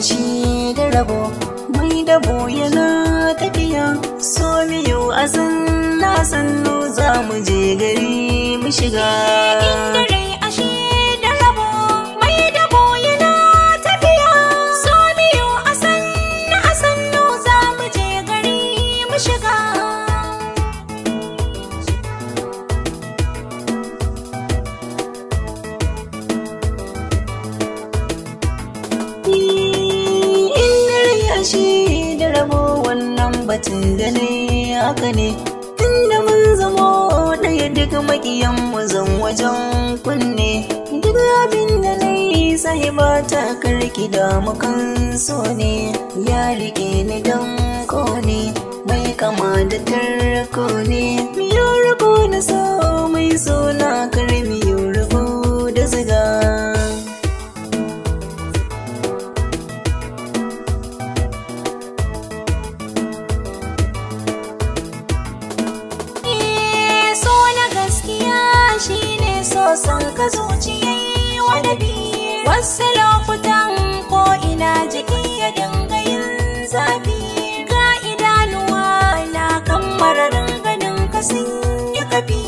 Ashe da rabo mai dabo yana tafiya so miyo a sanna sannu za mu je gari mu shiga inda rai ashe da rabo mai dabo yana tafiya so miyo a sannu za mu je gari mu shiga shi da rabo wannan batun da ne haka ne tunda mun zamo ɗaya duk makiyan mu zan wajen kunne duk abin da na yi sai ba ta karki da mukan so ne ya rike ni don ko ne mai kama da tarko ne miyo rabo na so mai suna kar miyo rabo da ziga san ka zuciyai wani biyu wasu lokutan ko ina jiki ya dinga yin zafi ga idanuwa na kan mararin ganin ka sun yi kafi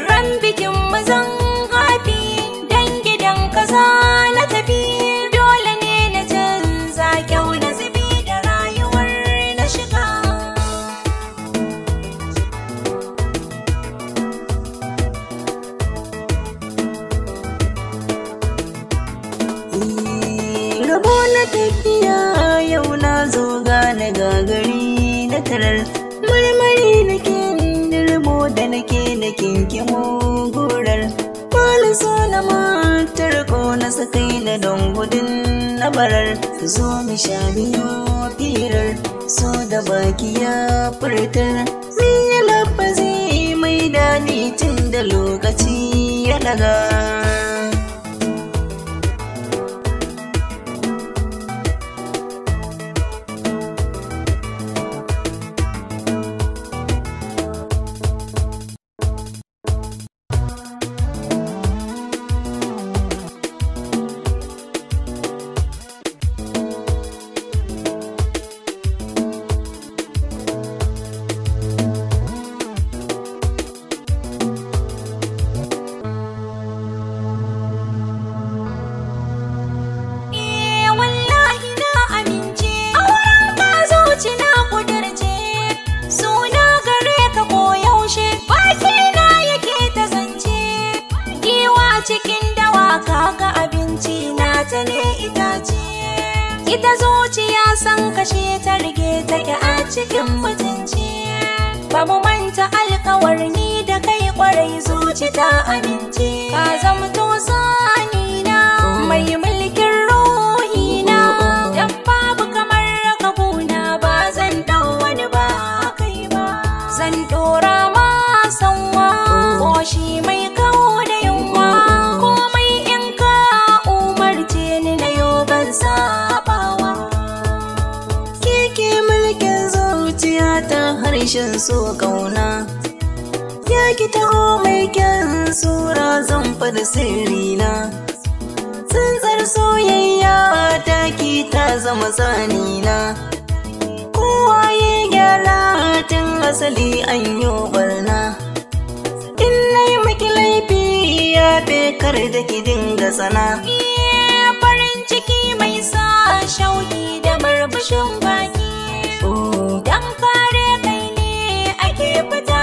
ran bikin mazan gafi dan gidan kaza na tafi dole ne na canza kyau na zubi da rayuwar na shiga rabo na tafiya yau na zo gane gagari na tarar marmari na kindirmo da nake da kinkimo gurar wani so na matar ko na sakai na don gudun na barar zo mi sha biyu firar so da baki ya furtar min ya lafazi mai daɗi tun da lokaci ya daga cikin dawa kaga abinci na ta ne itace ita zuciya san kashe ta rige take a cikin mutunci ba mu manta alkawar ni da kai kwarai zuci ta amince ka zamto sani na mai mulkin ruhi na dan babu kamar kabuna ba zan dau wani ba kai ba zan dora ma sanwa ko shi mai kawo da yunwa komai in ka umarce ni na yo ban sabawa keke mulkin zuciya ta harshen so kauna ya ki taho mai kyan sura zan fada sirrina tsantsar soyayya ta ki ta zama tsanina kowa ya gyara tun asali an yi barna in na yi maki laifi ya bekar da ki dinga sana farin ciki mai sa shauki da marbushin baki dan kare kai ne ake fita